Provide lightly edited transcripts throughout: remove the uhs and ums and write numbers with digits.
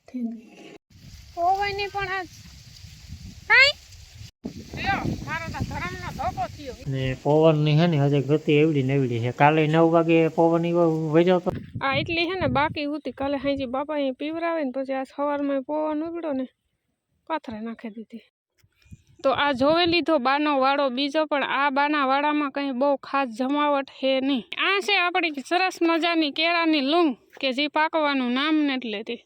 થઈ ગઈ ઓવની પણ આજ કાઈ લ્યો મારો તો ધરમનો ધોકો થયો ને પવનની હે ને હજે ગતિ એવડી ને એવડી છે. કાલે 9 વાગે પવન વજ્યો તો આ એટલી હે ને બાકી હતી કાલે હાજી બાપા અહીં પીવરાવે ને પછી આ સવારમાં પવન ઉગડ્યો ને પાથરે નાખી દીધી. તો આ જોવે લીધો બાનો વાળો બીજો પણ આ બાના વાળામાં કંઈ બહુ ખાસ જમાવટ હે નહીં. આ છે આપણી સરસ મજાની કેળાની લૂંગ કે જે પાકવાનું નામ નથી લેતી.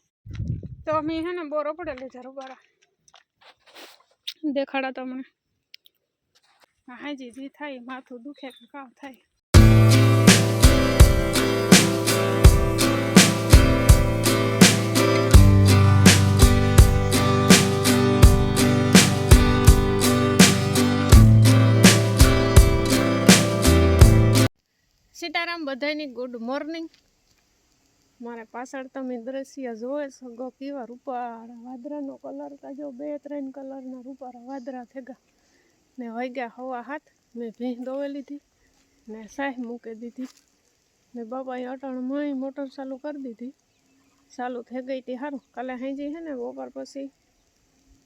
તો અમે હે ને બોર પડે લીધા રૂબારા દેખાડા તમને. હાજી જે થાય માથું દુખે કે કામ થાય. સીતારામ બધાની ગુડ મોર્નિંગ. મારે પાછળ તમે દ્રશ્ય જોવે સગો કેવા રૂપાળા વાદરાનો કલર કાજો 2-3 કલરના રૂપાળા વાદરા થેગા ને વાગ્યા 7:30. મેં ભેંસ દોવે લીધી ને સાહ મૂકી દીધી ને બાપાએ અટાણમાં મોટર ચાલુ કરી દીધી. ચાલુ થઈ ગઈ હતી સારું. કાલે હાંજી હે ને બપોર પછી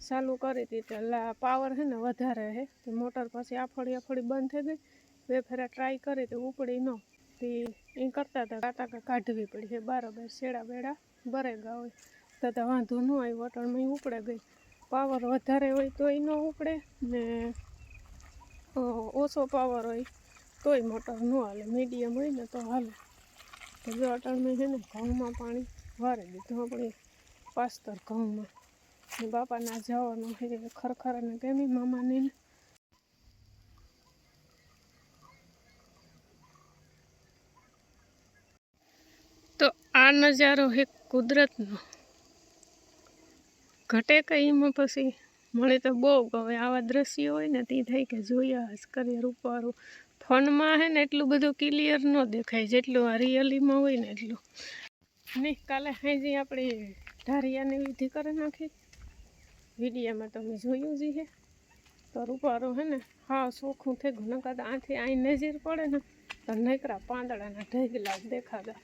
ચાલુ કરી હતી એટલે પાવર હે ને વધારે હે તો મોટર પછી આફળી બંધ થઈ ગઈ. 2 ફેરા ટ્રાય કરી તો ઉપડી ન તે એ કરતા હતા કાંટા કાઢવી પડી છે. બરાબર શેડા બેડા બરેગા હોય તો વાંધો ન આવ્યો. અટણમાં ઉપડે ગઈ. પાવર વધારે હોય તોય ન ઉપડે ને ઓછો પાવર હોય તોય મોટર ન હાલે. મીડિયમ હોય ને તો હાલે. તો જો અટણમાં છે ને ઘઉંમાં પાણી વારી દીધું આપણે પાસ્તર ઘઉંમાં ને બાપાના જવાનું છે ખરખરાને કેમી મામાને તો આ નજારો હે કુદરતનો. ઘટે કંઈ એમાં પછી મળે તો બહુ ગમે. આવા દ્રશ્યો હોય ને તે થાય કે જોયા હસ કરીએ રૂપારું. ફોનમાં હે ને એટલું બધું ક્લિયર ન દેખાય જેટલું આ રિયલીમાં હોય ને એટલું નહીં. કાલે હાજી આપણે ઢારિયાને વિધિ કરી નાખી. વિડીયામાં તમે જોયું જ છે. તો રૂપારું હે ને હા ચોખ્ખું થઈ ગયું. નકર આથી અહીં નજર પડે ને તો નકરા પાંદડાના ઢગલા દેખાતા.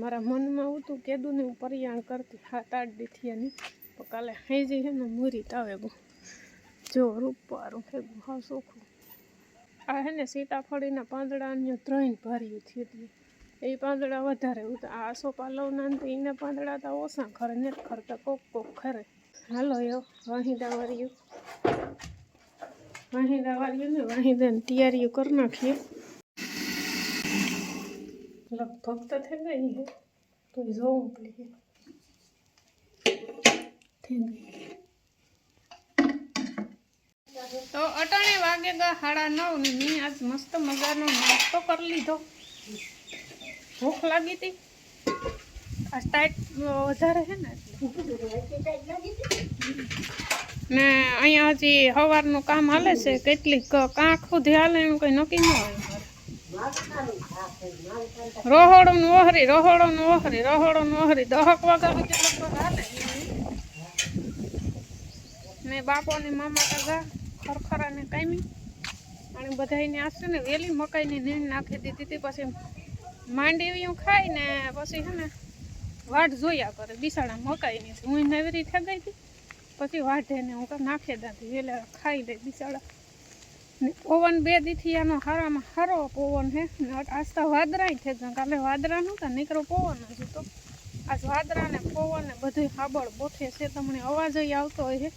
મારા મનમાં હતું કેદું ને હું પરિયાણ કરતી 7-8 દીથિયાની. તો કાલે હાંજી હે ને મૂરી તાવે ગયું. જો રૂપારું ફેગું હા ચોખ્ખું. આ હે ને સીતાફળીના પાંદડાને 3 ભાર્યું થયું હતું. એ પાંદડા વધારે આ આસો પાલવના એના પાંદડા તો ઓછા ખરે ને ખરતા કોક ખરે. હાલો યો વાહિદા વાર્યું ને વાહિદાને તૈયારીઓ કરી નાખીએ. લગભગ તો થઈ ગઈ છે તો જોવું પડે. તો અટાણે વાગે ગા 9:30 ને મેં આજ મસ્ત મજાનો નાસ્તો કરી લીધો. ભૂખ લાગી હતી. આ ટાઈટ વધારે છે ને અહીંયા હજી સવારનું કામ હાલે છે. કેટલીક કાંક સુધી હાલે એનું કંઈ નક્કી ન હોય. રોહોડું ઓહરી 10 વાગ્યા સુધી લગભગ હાલે. ને બાપો ને મામા કાગા ખરખરાને કામી અને બધાને આશે ને વેલી મકાઈની નીણ નાખી દીધી હતી. પછી માંડવીયું ખાઈ ને પછી છે ને વાટ જોયા કરે બિસાડા મકાઈની. હું નવરી થઈ ગઈ હતી પછી વાઢે ને હું નાખી દાતી વેલા ખાઈ લે બિસાડા. ને પવન 2 દીથિયાનો હારામાં હારો પવન હે ને આસ્તા વાદરા થઈ ગયા. કાલે વાદરા નહોતા નીકળો પવન જ હતો. આજ વાદરા ને પવન ને બધું હાબળ બોથે છે. તમને અવાજ આવતો હોય છે.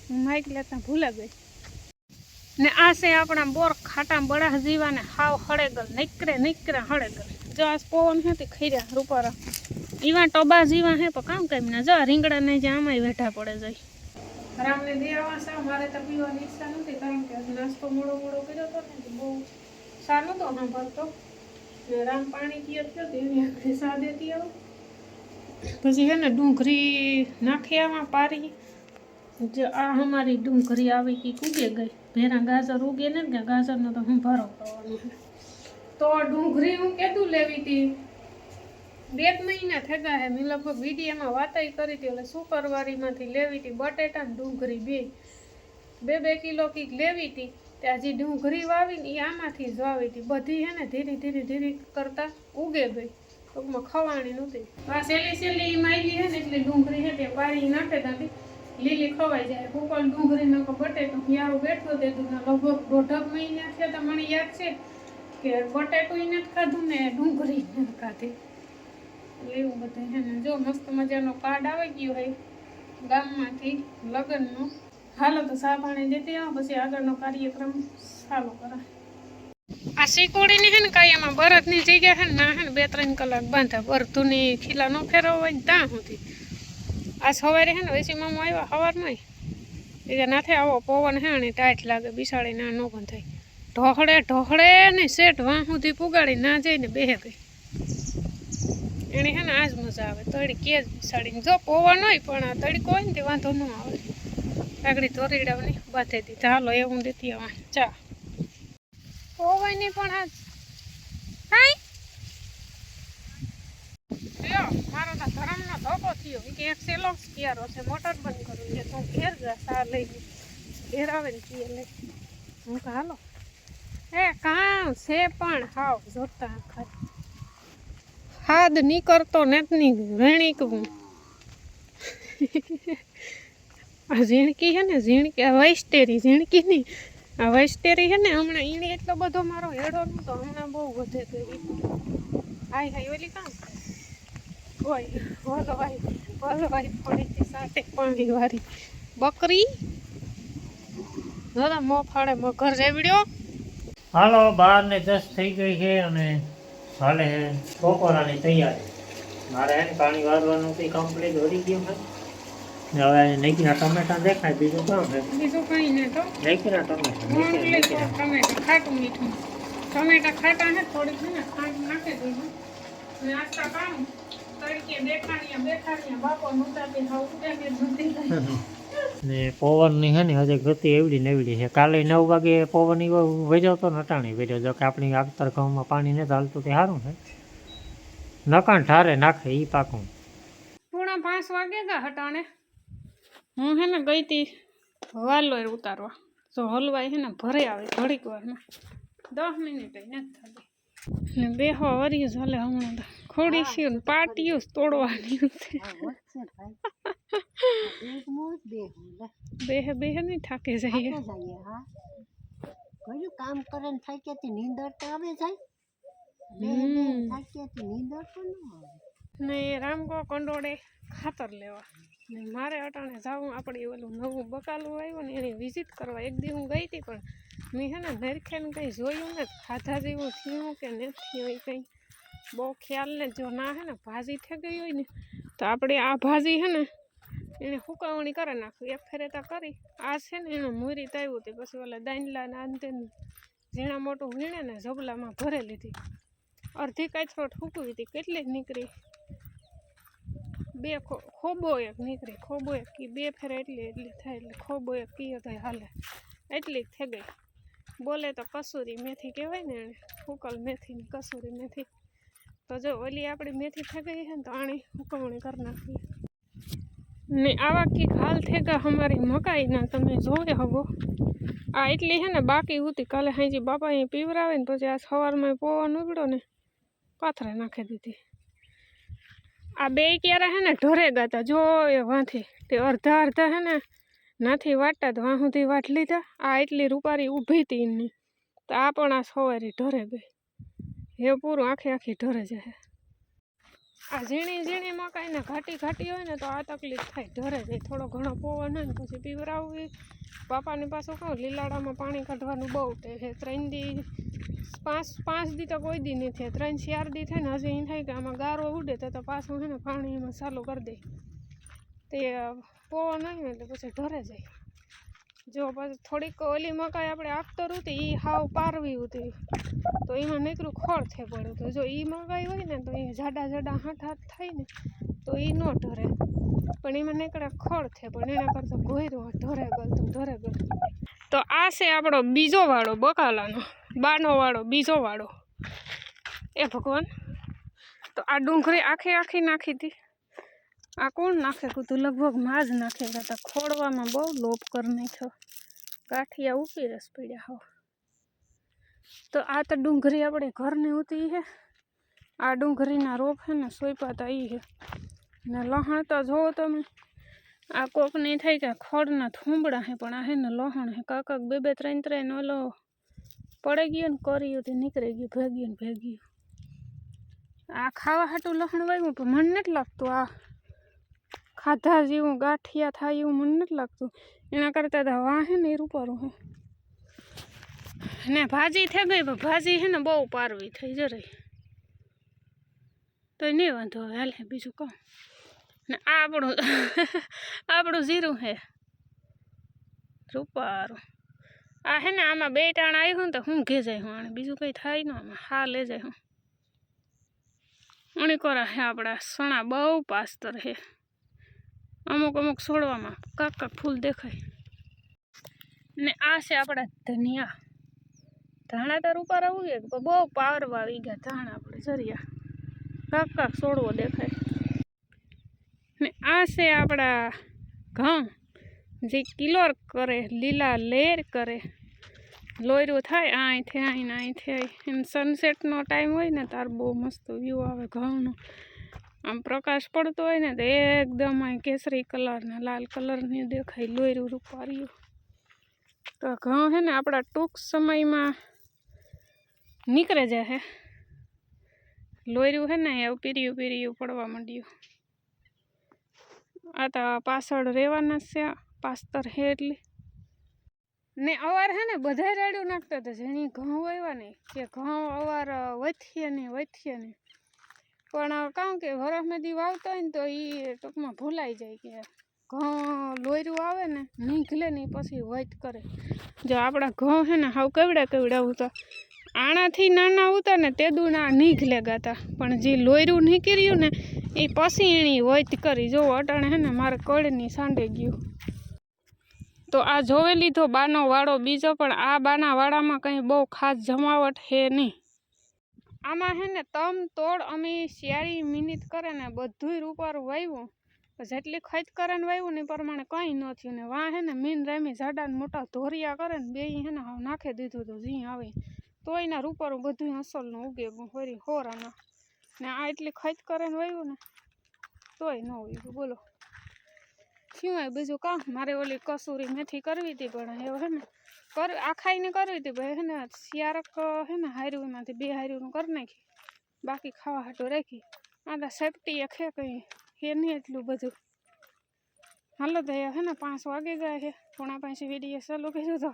હું માઇક લેતા ભૂલા ગઈ. ને આ છે આપણા બોર ખાટા બળા જીવા ને હાવ હળેગલ નીકળે હળેગલ. જો આ પવન હે તે ખૈર્યા રૂપારા એવા ટોબા જીવા હે પણ કામ કેમ ના જો રીંગણા ને જે આમાંય વેઠા પડે જાય. રામને દેવા સા મારે તો પીવાની ઈચ્છા નથી કારણ કે નાસ્તો મોડો કર્યો હતો ને બહુ સારું તો સાંભળતો ને રામ પાણી પીએ થયો તો એની આખરી સા દેતી આવું. પછી હે ને ડુંગળી નાખી આમાં પારી. જે આ અમારી ડુંગળી આવી કે ઉગે ગઈ. ભેરા ગાજર ઉગે ને કે ગાજરનો તો હું ભરો કરવાનો. તો ડુંગળી હું કેટલું લેવી હતી 2 મહિના થઈ ગયા હે. મેં લગભગ વિડીયામાં વાતાઈ કરી હતી એટલે સુપરવારીમાંથી લેવી હતી. બટેટા ને ડુંગળી 2 કિલો કંઈક લેવી હતી. ત્યાં જે ડુંગળી વાવી ને એ આમાંથી જ વાવી હતી. બધી હે ને ધીરે કરતાં ઉગે ગઈ. ટૂંકમાં ખવાણી નહોતી. આ સેલી માયલી છે ને એટલે ડુંગળી છે તે પારી નાખે ત્યાંથી લીલી ખવાઈ જાય. ઉપર ડુંગળી નાખો બટેટું યારું બેઠો તે લગભગ 1.5 મહિના થયા તા. મને યાદ છે કે બટેટું નથી ખાધું ને ડુંગળી નથી ખાધી. એટલે એવું બધું છે ને. જો મસ્ત મજાનો કાર્ડ આવી ગયો હોય ગામમાંથી લગ્નનો. હાલો તો ચા પાણી દેતી આવો પછી આગળનો કાર્યક્રમ ચાલુ કરા. આ શીકોડીની છે ને કાંઈ એમાં બરદની જગ્યા છે ને ના છે ને 2-3 કલાક બાંધા બરધુની ખીલા ન ફેરવવા હોય ને ત્યાં સુધી. આ સવારે છે ને વેસી મામા આવ્યા સવારમાં એ કે નાથે આવો પવન છે ને ટાઈટ લાગે બિસાડી ના ન બંધાય. ઢોહળે ને શેઠ વાં સુધી પુગાડી ના જઈને બેહે ગઈ. એની છે ને આજ મજા આવે તળી કે જ બિસાડીને. જો પવન હોય પણ તડકો હોય ને તે વાંધો ન આવે. આગળ તોરીડાવની બાંધી દીધા. હાલો એવું દેતી આવા ચા પવનની પણ આજ કાંઈ લ્યો મારો તો ધરમનો ધોકો થયો કે એક સેલો ક્યારો છે મોટર બંધ કરવું છે. તું ઘેર જા સા લઈને ઘેર આવે ને કીએ લઈ હું કે હાલો એ કામ છે પણ હાવ જોતા ખરી હાદ નીકળતો નથી વેણીકવું. આ ઝીણકી છે ને ઝીણકી આ વૈસ્ટેરી ઝીણકી નહીં આ વૈસ્ટેરી છે ને હમણાં ઈને એટલો બધો મારો હેડો નહોતો હમણાં બહુ વધે ગઈ. હાય ઓલી કામ હોય વલવાઈ ફળીથી સાટે પાણી વાળી બકરી દાદા મો ફાડે મગર જેવડ્યો. હાલો 12:10 થઈ ગઈ છે અને હાલે બપોરાની તૈયારી. મારે એને પાણી વાળવાનું કંઈ કમ્પ્લીટ વળી ગયું છે. હવે નૈકીના ટમેટા દેખાય બીજું કામ છે બીજું કઈ ને તો નૈકીના ટમેટા ટમેટા ખાટું મીઠું ટમેટા ખાટા ને થોડીક છે ને ખાંડ નાખી દઈશું. નાસ્તા કામ તડકે બેઠાણીયા બાપો નોતાથી હાવ ઉડાડી નથી ને પવનની છે ને હજી ગતિ એવડી ને એવડી છે. કાલે 9 વાગે પવન એવો વેજો તો નટાણી વેજો. જો કે આપણી આગતર ઘઉંમાં પાણી નથી હાલતું તે સારું છે. નકાણ ઠારે નાખે એ પાકું. 4:30 વાગે ગા હટાણે હું હે ને ગઈ હતી વાલોર ઉતારવા. જો હલવાઈ હે ને ભરે આવે ઘડીક વારમાં 10 મિનિટ નથી થતી ને બેહો વરી ચાલે. હમણાં તો ખોડી છે ને પાટીયું તોડવાની બેહે નહીં થાકે જાય. કામ કરે ને થાય કે નીંદર તો આવે જાય ને રામગો કંડોળે ખાતર લેવા ને મારે અટાણે જાવું. આપણે ઓલું નવું બકાલું આવ્યું ને એની વિઝિટ કરવા. એક દી હું ગઈ હતી પણ મેં છે ને નરખેને કંઈ જોયું ને ખાધા જેવું થયું કે નથી થયું એ કંઈ બહુ ખ્યાલ ને. જો ના હે ને ભાજી થઈ ગઈ હોય ને તો આપણે આ ભાજી છે ને એને હુકાવણી કરે નાખવી. એક ફેરેતા કરી આ છે ને એનું મૂરી તાવ્યું હતી પછી ઓલા દાંડલા ને અંતે ઝીણા મોટું વીણે ને ઝબલામાં ભરે લીધી. અડધી કાચરોટ હૂકવી હતી કેટલી નીકળી 2 ખોબો એક નીકળી. ખોબો એક કી 2 ફેરે એટલી થાય એટલે ખોબો એક કીએ તો હાલે એટલી જ થઈ ગઈ. બોલે તો કસૂરી મેથી કહેવાય ને એને હુકલ મેથીની કસૂરી મેથી. તો જો ઓલી આપણી મેથી થઈ ગઈ છે ને તો આણી હુકવણી કરી નાખવી ને. આવા કીક હાલ થઈ ગયા અમારી મકાઈના તમે જોવે હવો. આ એટલી છે ને બાકી હતી કાલે હાજી બાપા અહીં પીવરાવે ને પછી આ સવારમાં પવન ઉગડ્યો ને પાથરે નાખી દીધી. આ 2 ક્યારા છે ને ઢોરે ગાતા જો એ વાંથી તે અડધા છે ને નાથી વાટતા તો વાં સુધી વાટ લીધા. આ એટલી રૂપારી ઊભી હતી એની તો આ પણ આ સવારી ઢોરે ગઈ. એ પૂરું આખી ઢોરે જાય. આ ઝીણી મકાઈને ઘાટી હોય ને તો આ તકલીફ થાય ઢોરે જાય. થોડો ઘણો પવન હોય ને પછી પીવરાવવી. બાપાની પાછું કહું લીલાડામાં પાણી કાઢવાનું બહુ તે છે. 3 દી 5 દી તો કોઈ દી નહીં થાય 3-4 દી થાય ને હજી એમ થાય કે આમાં ગારો ઉડે તો પાછું છે ને પાણી એમાં ચાલુ કરી દે. તે પવન હોય ને એટલે પછી ઢોરે જાય. જો પછી થોડીક ઓલી મકાઈ આપણે આખતર હતી એ હાવ પારવી હતી તો એમાં નીકળું ખોળ થઈ પડ્યું. તો જો એ મકાઈ હોય ને તો એ જાડા હાથ થાય ને તો એ ન ઢોરે પણ એમાં નીકળે ખોળ થઈ પણ એના કરતાં ભોયરું ઢોરે ગયું. તો આ છે આપણો બીજો વાળો બકાલાનો બાનો વાળો બીજો વાળો. એ ભગવાન તો આ ડુંગળી આખી નાખી હતી. આ કોણ નાખે કીધું લગભગ માં જ નાખે હતા. ખોડવામાં બહુ લોપ કરી નાખ્યો. ગાંઠિયા ઉપી રસ પીડ્યા હોવ. તો આ તો ડુંગળી આપણે ઘરની ઉતી છે આ ડુંગળીના રોપ છે ને સોયપાતા એ છે ને લહણ તો જોવો તમે આ કોક નહીં થાય કે ખડના થૂંબડા છે પણ આ છે ને લહણ છે કાંક બે બે ત્રણ ત્રણ ઓલો પડી ગયો ને કર્યું તે નીકળી ગયું ભેગ્યું ને ભેગ્યું આ ખાવા હાટું લહણ વાવ્યું પણ મને નથી લાગતું આ ખાધા જેવું ગાંઠિયા થાય એવું મને નથી લાગતું એના કરતાં તો વાહે ને એ રૂપારું હે ને ભાજી થઈ ગઈ પણ ભાજી છે ને બહુ પારવી થઈ જરાય તો નહીં વાંધો હવે હાલે બીજું કહું ને આ આપણું જીરું હે રૂપારું આ હે ને આમાં બે ટાણ આવ્યું ને તો હું ઘે જાય હું આને બીજું કંઈ થાય ને આમાં હા લે જાય હું અણીકોરા હે આપણા સણા બહુ પાસ્તર હે અમુક અમુક છોડવામાં કાક ફૂલ દેખાય ને આ છે આપણા ધનિયા ધાણા તો રૂપારા ઉગે પણ બહુ પાવરવાળી ગયા ધાણા આપણે જરિયા કાક છોડવો દેખાય ને આ છે આપણા ઘઉં જે કિલોર કરે લીલા લેર કરે લોયરું થાય અહીંથી આવીને અહીંથી આવી એમ સનસેટનો ટાઈમ હોય ને તાર બહુ મસ્ત વ્યૂ આવે ઘઉંનો આમ પ્રકાશ પડતો હોય ને તો એકદમ અહીં કેસરી કલર ને લાલ કલરની દેખાય લોયરું રૂપાર્યું તો ઘઉં છે ને આપણા ટૂંક સમયમાં નીકળે જાય લોયરું છે ને એવું પીર્યું પડવા માંડ્યું આ તો પાછળ રહેવાના છે પાસ્તર હે એટલે ને અવાર હે ને બધા રાડ્યું નાખતા હતા જેની ઘઉં આવ્યા ને કે ઘઉં અવાર વથીએ ને પણ કાં કે વરસમેદી વાવતા હોય ને તો એ ટૂંકમાં ભૂલાઈ જાય કે ઘઉં લોયરું આવે ને નીકળે ને પછી વધ કરે જો આપણા ઘઉં છે ને હાવ કેવડા ઉતા આણાથી નાના ઉતા ને તે દુના નીકળે ગાતા પણ જે લોયરું નીકળ્યું ને એ પછી એની વધ કરી જો અટાણે હે ને મારે કળની સાંડે ગયું તો આ જોવે લીધો બાનો વાળો બીજો પણ આ બાના વાળામાં કંઈ બહુ ખાસ જમાવટ હે નહીં આમાં હે ને તમ તોડ અમે શિયાળી મિનિટ કરે ને બધુંય રૂપારું વાવ્યું જેટલી ખત કરે ને વાવ્યું ને એ પ્રમાણે કંઈ ન થયું ને વાં હે ને મીન રામી ઝાડા ને મોટા ધોરિયા કરે ને બે હે ને નાખી દીધું હતું જી આવે તોય ના રૂપારું બધું અસલનું ઉગે હોરી હોરાના ને આ એટલી ખત કરે ને વાવ્યું ને તોય ન ઉગ્યું બોલો શું હોય બીજું કામ મારે ઓલી કસૂરી મેથી કરવી હતી પણ એવું હે ને આખાઈને કરવી હતી ભાઈ હે ને શિયારક હે ને હાર્યું એમાંથી બે હાર્યું કરી નાખી બાકી ખાવા હાટું રાખી આ તો સેફટી ખે કંઈ હે નહીં એટલું બધું હાલો તો હે ને 5 વાગે ગયા છે 4:30 વિડીયો ચાલુ કર્યું તો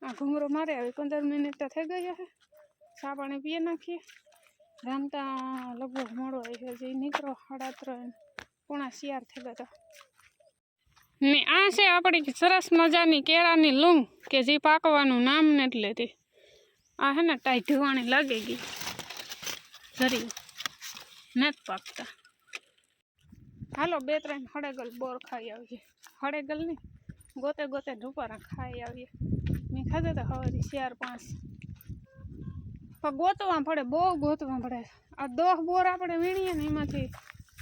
આ ઘૂમરો મારે આવી 15 મિનિટ તો થઈ ગઈ હે ચા પાણી પીએ નાખીએ રામતા લગભગ મોડો આવી છે જે નીકળો 3:30 4 થઈ ગયા ને આ છે આપણી સરસ મજાની કેળાની લૂંગ કે જે પાકવાનું નામ નથી લેતી આ હે ને ટાઈ ધોવાણી લાગી ગઈ જરી નથી પાકતા હાલો 2-3 હળેગલ બોર ખાઈ આવીએ હળેગલ નહીં ગોતે રૂપારા ખાઈ આવીએ મેં ખાધા હતા હવે 4-5 પણ ગોતવા પડે બહુ ગોતવા પડે આ 10 બોર આપણે વીણીએ ને એમાંથી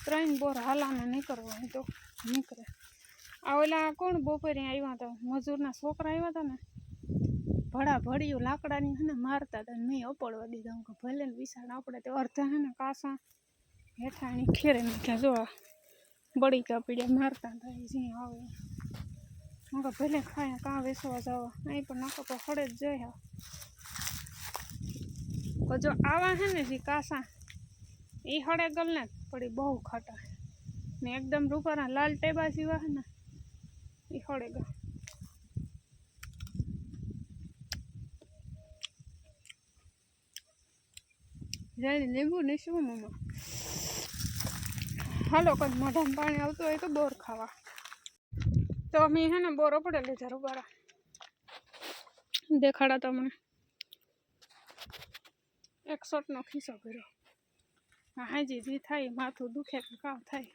3 બોર હાલાને નીકળવા હોય તો નીકળે આ ઓલા કોણ બપોરે આવ્યા હતા મજૂરના છોકરા આવ્યા હતા ને ભળ્યું લાકડાની હે ને મારતા હતા મેં અપડવા દીધા હું કે ભલે ને વિશાળ આપણે તો અડધા હે ને કાસા હેઠાણી ખેરે નાખ્યા જો બળીકા પીડ્યા મારતા હતા એ જ્યાં આવે હું કે ભલે ખાય કાં વેસવા જવા અહીં પણ નાખો તો હળે જ જાય જો આવા હે ને જે કાસા એ હળે ગલ ને પડી બહુ ખાટા ને એકદમ રૂપારા લાલ ટેબા જેવા હે ને એ હળે ગા જાણે લીંબુ ને શું મમ્મા હાલો કંઈક મોઢામાં પાણી આવતું હોય તો બોર ખાવા તો અમે હે ને બોર પડે લીધા રૂપારા દેખાડા તમને 100નો ખીસો કર્યો હાજી જે થાય માથું દુખે કે કામ થાય